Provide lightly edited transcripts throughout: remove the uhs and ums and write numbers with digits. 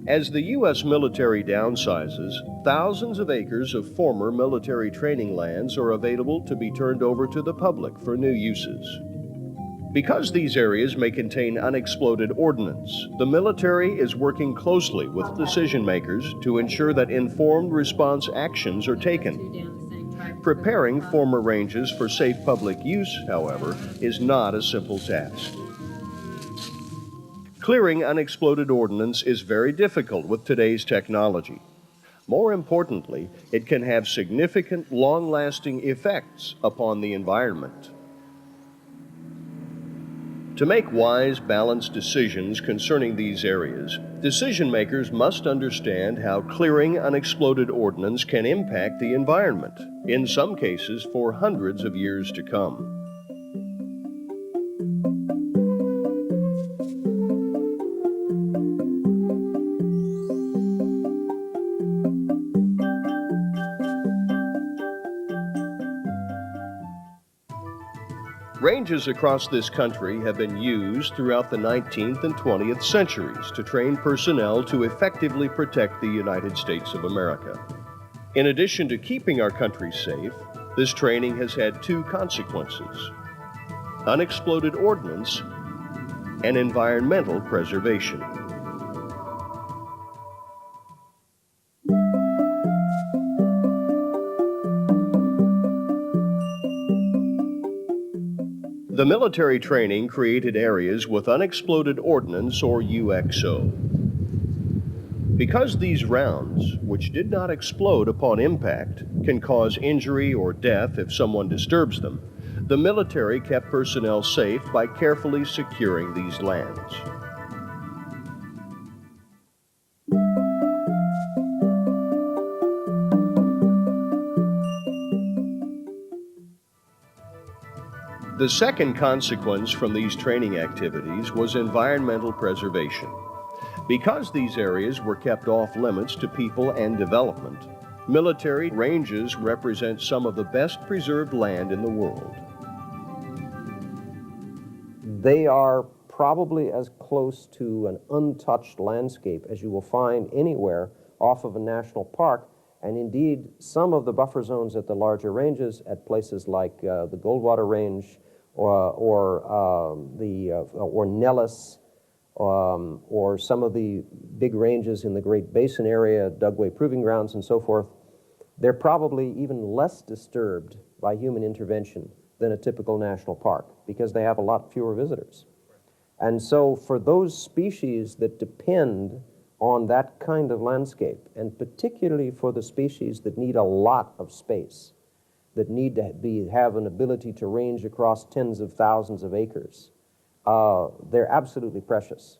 As the U.S. military downsizes, thousands of acres of former military training lands are available to be turned over to the public for new uses. Because these areas may contain unexploded ordnance, the military is working closely with decision makers to ensure that informed response actions are taken. Preparing former ranges for safe public use, however, is not a simple task. Clearing unexploded ordnance is very difficult with today's technology. More importantly, it can have significant, long-lasting effects upon the environment. To make wise, balanced decisions concerning these areas, decision makers must understand how clearing unexploded ordnance can impact the environment, in some cases for hundreds of years to come. Ranges across this country have been used throughout the 19th and 20th centuries to train personnel to effectively protect the United States of America. In addition to keeping our country safe, this training has had two consequences: unexploded ordnance and environmental preservation. The military training created areas with unexploded ordnance, or UXO. Because these rounds, which did not explode upon impact, can cause injury or death if someone disturbs them, the military kept personnel safe by carefully securing these lands. The second consequence from these training activities was environmental preservation. Because these areas were kept off limits to people and development, military ranges represent some of the best preserved land in the world. They are probably as close to an untouched landscape as you will find anywhere off of a national park. And indeed, some of the buffer zones at the larger ranges, at places like the Goldwater Range or Nellis, or some of the big ranges in the Great Basin area, Dugway Proving Grounds and so forth, they're probably even less disturbed by human intervention than a typical national park because they have a lot fewer visitors. And so for those species that depend on that kind of landscape, and particularly for the species that need a lot of space, that need to have an ability to range across tens of thousands of acres, they're absolutely precious.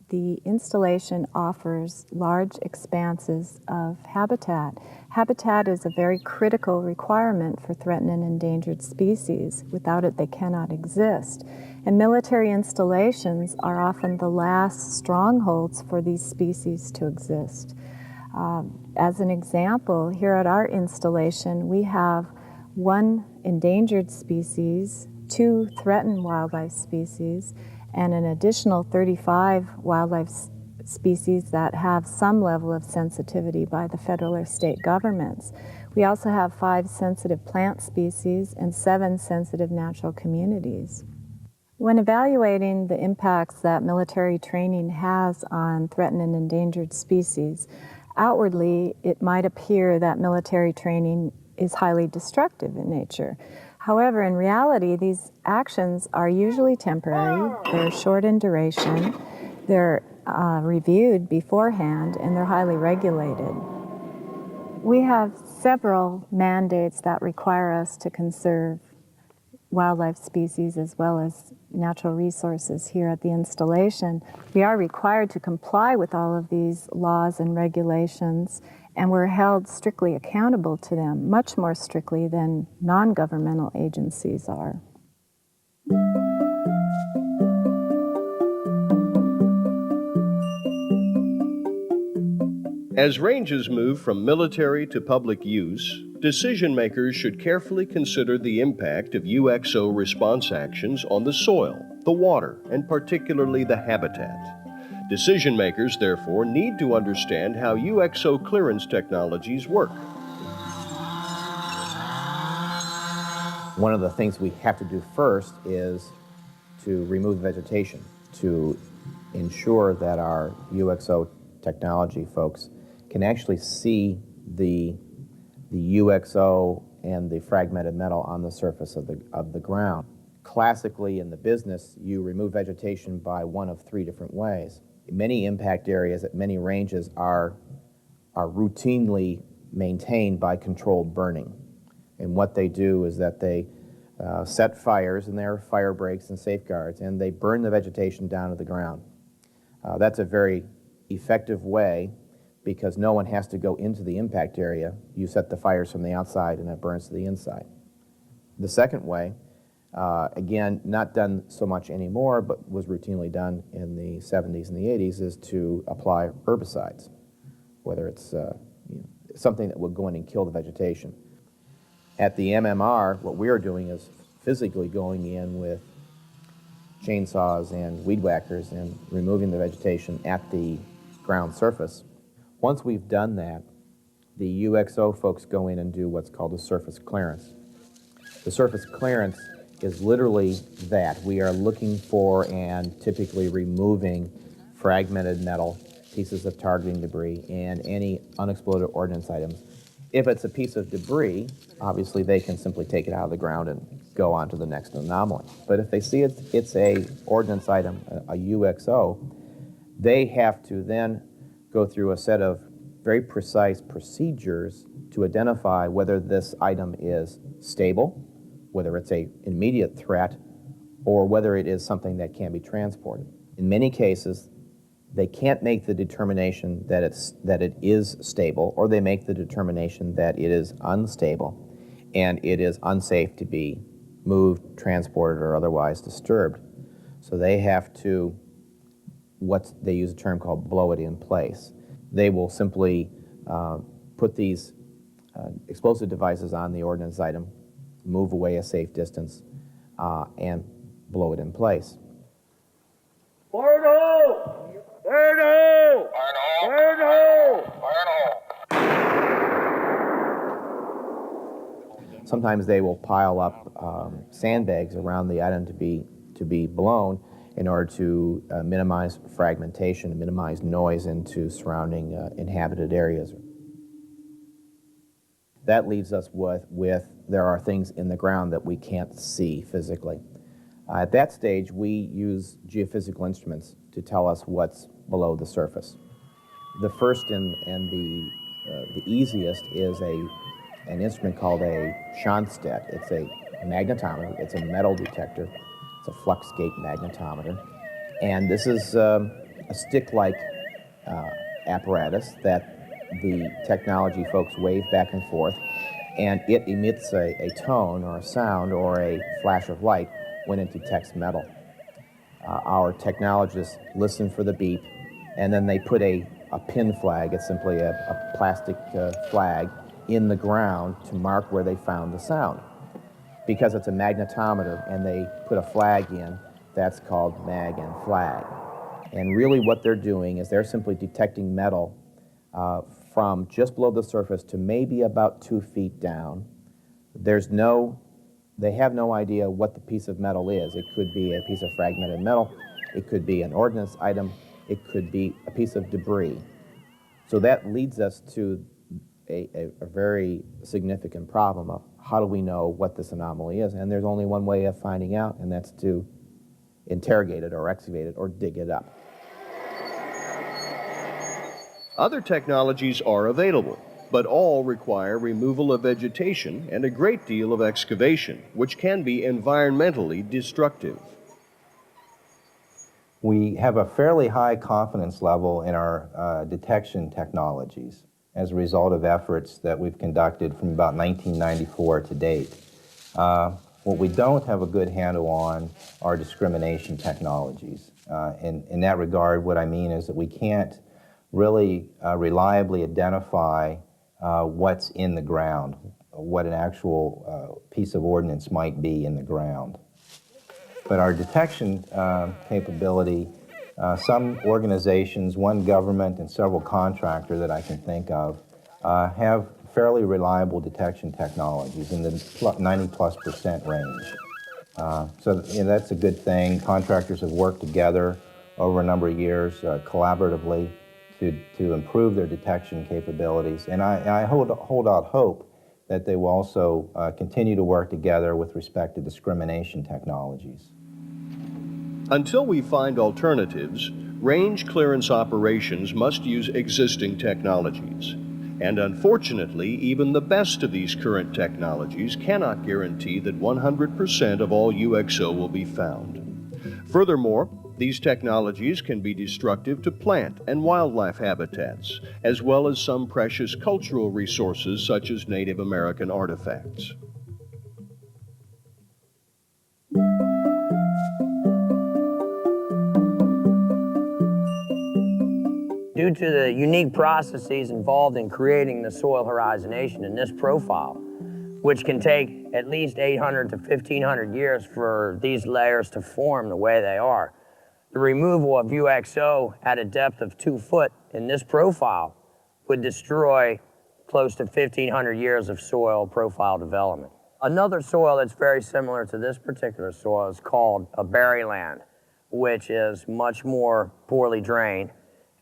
The installation offers large expanses of habitat. Habitat is a very critical requirement for threatened and endangered species. Without it, they cannot exist. And military installations are often the last strongholds for these species to exist. As an example, here at our installation, we have 1 endangered species, 2 threatened wildlife species, and an additional 35 wildlife species that have some level of sensitivity by the federal or state governments. We also have 5 sensitive plant species and 7 sensitive natural communities. When evaluating the impacts that military training has on threatened and endangered species, outwardly it might appear that military training is highly destructive in nature. However, in reality, these actions are usually temporary, they're short in duration, they're reviewed beforehand, and they're highly regulated. We have several mandates that require us to conserve wildlife species as well as natural resources here at the installation. We are required to comply with all of these laws and regulations, and we're held strictly accountable to them, much more strictly than non-governmental agencies are. As ranges move from military to public use, decision makers should carefully consider the impact of UXO response actions on the soil, the water, and particularly the habitat. Decision makers, therefore, need to understand how UXO clearance technologies work. One of the things we have to do first is to remove vegetation, to ensure that our UXO technology folks can actually see the UXO and the fragmented metal on the surface of the ground. Classically in the business, you remove vegetation by one of three different ways. Many impact areas at many ranges are routinely maintained by controlled burning. And what they do is that they set fires, and there are fire breaks and safeguards, and they burn the vegetation down to the ground. That's a very effective way because no one has to go into the impact area. You set the fires from the outside and it burns to the inside. The second way, again, not done so much anymore, but was routinely done in the 70s and the 80s, is to apply herbicides, whether it's something that would go in and kill the vegetation. At the MMR, what we are doing is physically going in with chainsaws and weed whackers and removing the vegetation at the ground surface. Once we've done that, the UXO folks go in and do what's called a surface clearance. The surface clearance is literally that. We are looking for and typically removing fragmented metal, pieces of targeting debris, and any unexploded ordnance items. If it's a piece of debris, obviously they can simply take it out of the ground and go on to the next anomaly. But if they see it's a ordnance item, a UXO, they have to then go through a set of very precise procedures to identify whether this item is stable, whether it's an immediate threat, or whether it is something that can be transported. In many cases, they can't make the determination that it is stable, or they make the determination that it is unstable and it is unsafe to be moved, transported, or otherwise disturbed. So they have to, they use a term called blow it in place. They will simply put these explosive devices on the ordnance item, move away a safe distance, and blow it in place. Sometimes they will pile up sandbags around the item to be blown in order to minimize fragmentation and minimize noise into surrounding inhabited areas. That leaves us with there are things in the ground that we can't see physically. At that stage, we use geophysical instruments to tell us what's below the surface. The first and the easiest is an instrument called a Schonstedt. It's a magnetometer. It's a metal detector. It's a flux gate magnetometer. And this is a stick-like apparatus that the technology folks wave back and forth, and it emits a tone or a sound or a flash of light when it detects metal. Our technologists listen for the beep, and then they put a pin flag. It's simply a plastic flag in the ground to mark where they found the sound. Because it's a magnetometer and they put a flag in, that's called mag and flag. And really what they're doing is they're simply detecting metal from just below the surface to maybe about 2 feet down. They have no idea what the piece of metal is. It could be a piece of fragmented metal, it could be an ordnance item, it could be a piece of debris. So that leads us to a very significant problem of how do we know what this anomaly is? And there's only one way of finding out, and that's to interrogate it or excavate it or dig it up. Other technologies are available, but all require removal of vegetation and a great deal of excavation, which can be environmentally destructive. We have a fairly high confidence level in our detection technologies as a result of efforts that we've conducted from about 1994 to date. What we don't have a good handle on are discrimination technologies. In that regard, what I mean is that we can't really reliably identify what's in the ground, what an actual piece of ordnance might be in the ground. But our detection capability Some organizations, one government and several contractors that I can think of, have fairly reliable detection technologies in the 90+% range. So that's a good thing. Contractors have worked together over a number of years collaboratively to improve their detection capabilities. And I hold out hope that they will also continue to work together with respect to discrimination technologies. Until we find alternatives, range clearance operations must use existing technologies. And unfortunately, even the best of these current technologies cannot guarantee that 100% of all UXO will be found. Furthermore, these technologies can be destructive to plant and wildlife habitats, as well as some precious cultural resources such as Native American artifacts. Due to the unique processes involved in creating the soil horizonation in this profile, which can take at least 800 to 1,500 years for these layers to form the way they are, the removal of UXO at a depth of 2 foot in this profile would destroy close to 1,500 years of soil profile development. Another soil that's very similar to this particular soil is called a berryland, which is much more poorly drained.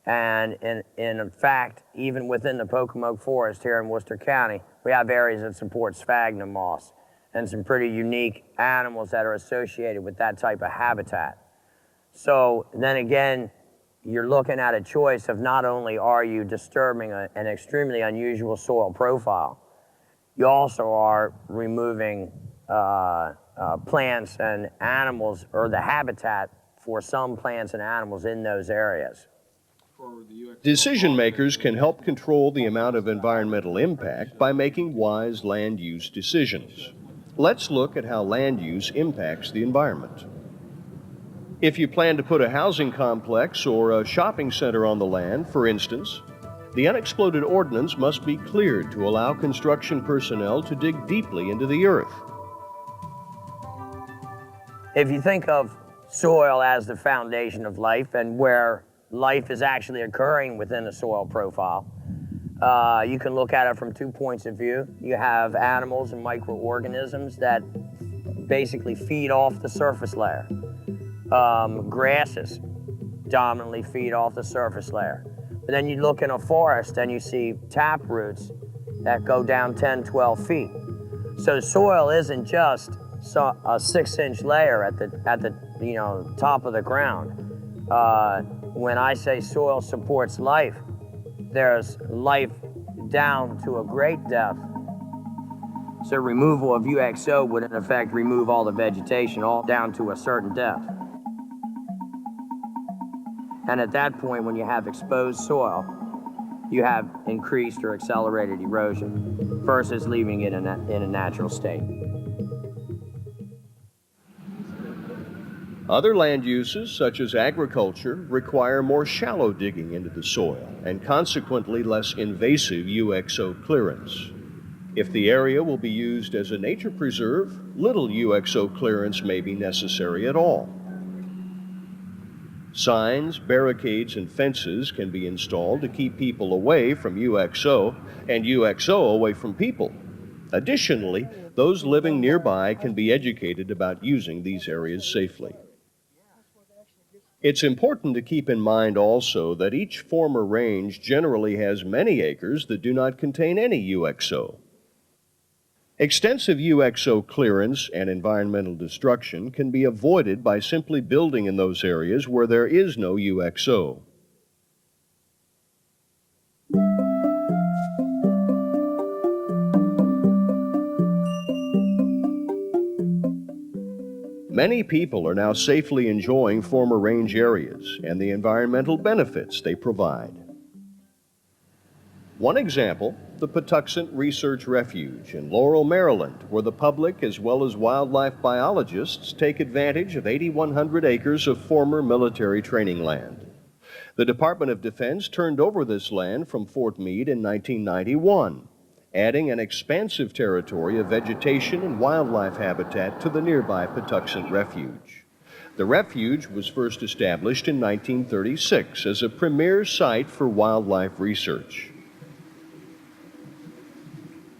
And in fact, even within the Pocomoke Forest here in Worcester County, we have areas that support sphagnum moss and some pretty unique animals that are associated with that type of habitat. So then again, you're looking at a choice of not only are you disturbing an extremely unusual soil profile, you also are removing plants and animals, or the habitat for some plants and animals in those areas. Decision makers can help control the amount of environmental impact by making wise land use decisions. Let's look at how land use impacts the environment. If you plan to put a housing complex or a shopping center on the land, for instance, the Unexploded Ordnance must be cleared to allow construction personnel to dig deeply into the earth. If you think of soil as the foundation of life and where life is actually occurring within a soil profile, you can look at it from 2 points of view. You have animals and microorganisms that basically feed off the surface layer. Grasses dominantly feed off the surface layer. But then you look in a forest and you see tap roots that go down 10, 12 feet. So soil isn't just a 6-inch layer at the top of the ground. When I say soil supports life, there's life down to a great depth. So removal of UXO would in effect remove all the vegetation all down to a certain depth. And at that point, when you have exposed soil, you have increased or accelerated erosion versus leaving it in a natural state. Other land uses, such as agriculture, require more shallow digging into the soil and consequently less invasive UXO clearance. If the area will be used as a nature preserve, little UXO clearance may be necessary at all. Signs, barricades, and fences can be installed to keep people away from UXO and UXO away from people. Additionally, those living nearby can be educated about using these areas safely. It's important to keep in mind also that each former range generally has many acres that do not contain any UXO. Extensive UXO clearance and environmental destruction can be avoided by simply building in those areas where there is no UXO. Many people are now safely enjoying former range areas and the environmental benefits they provide. One example, the Patuxent Research Refuge in Laurel, Maryland, where the public as well as wildlife biologists take advantage of 8,100 acres of former military training land. The Department of Defense turned over this land from Fort Meade in 1991, adding an expansive territory of vegetation and wildlife habitat to the nearby Patuxent Refuge. The Refuge was first established in 1936 as a premier site for wildlife research.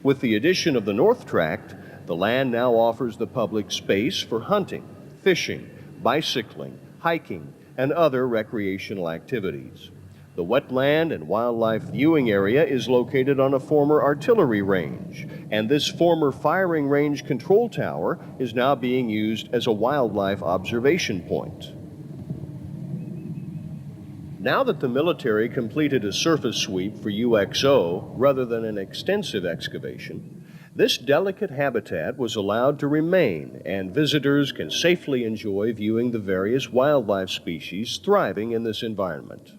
With the addition of the North Tract, the land now offers the public space for hunting, fishing, bicycling, hiking, and other recreational activities. The wetland and wildlife viewing area is located on a former artillery range, and this former firing range control tower is now being used as a wildlife observation point. Now that the military completed a surface sweep for UXO rather than an extensive excavation, this delicate habitat was allowed to remain, and visitors can safely enjoy viewing the various wildlife species thriving in this environment.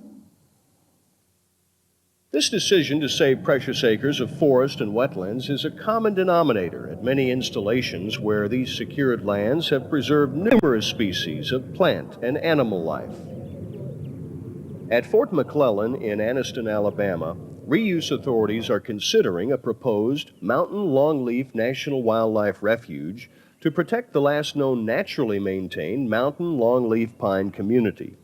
This decision to save precious acres of forest and wetlands is a common denominator at many installations where these secured lands have preserved numerous species of plant and animal life. At Fort McClellan in Anniston, Alabama, reuse authorities are considering a proposed mountain longleaf national wildlife refuge to protect the last known naturally maintained mountain longleaf pine community.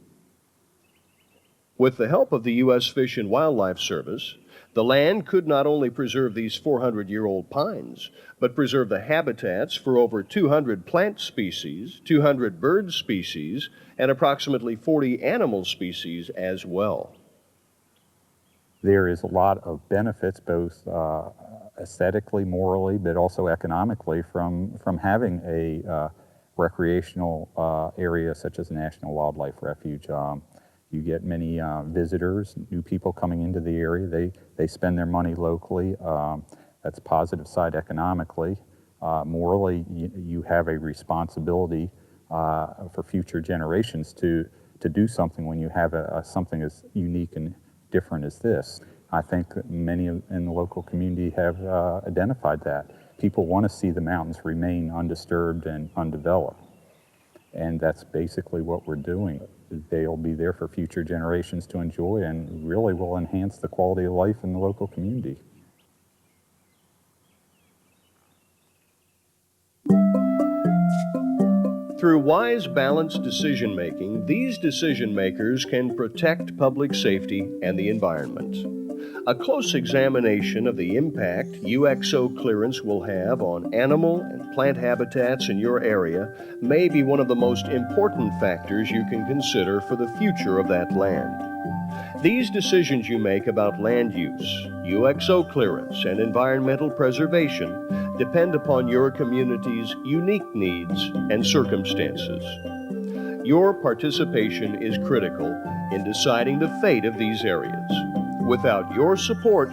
With the help of the U.S. Fish and Wildlife Service, the land could not only preserve these 400-year-old pines, but preserve the habitats for over 200 plant species, 200 bird species, and approximately 40 animal species as well. There is a lot of benefits, both aesthetically, morally, but also economically from having a recreational area such as a National Wildlife Refuge. You get many visitors, new people coming into the area. They spend their money locally. That's a positive side economically. Morally, you have a responsibility for future generations to do something when you have something as unique and different as this. I think that many in the local community have identified that. People want to see the mountains remain undisturbed and undeveloped. And that's basically what we're doing. They'll be there for future generations to enjoy and really will enhance the quality of life in the local community. Through wise, balanced decision-making, these decision-makers can protect public safety and the environment. A close examination of the impact UXO clearance will have on animal and plant habitats in your area may be one of the most important factors you can consider for the future of that land. These decisions you make about land use, UXO clearance, and environmental preservation depend upon your community's unique needs and circumstances. Your participation is critical in deciding the fate of these areas. Without your support,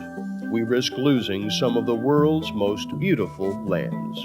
we risk losing some of the world's most beautiful lands.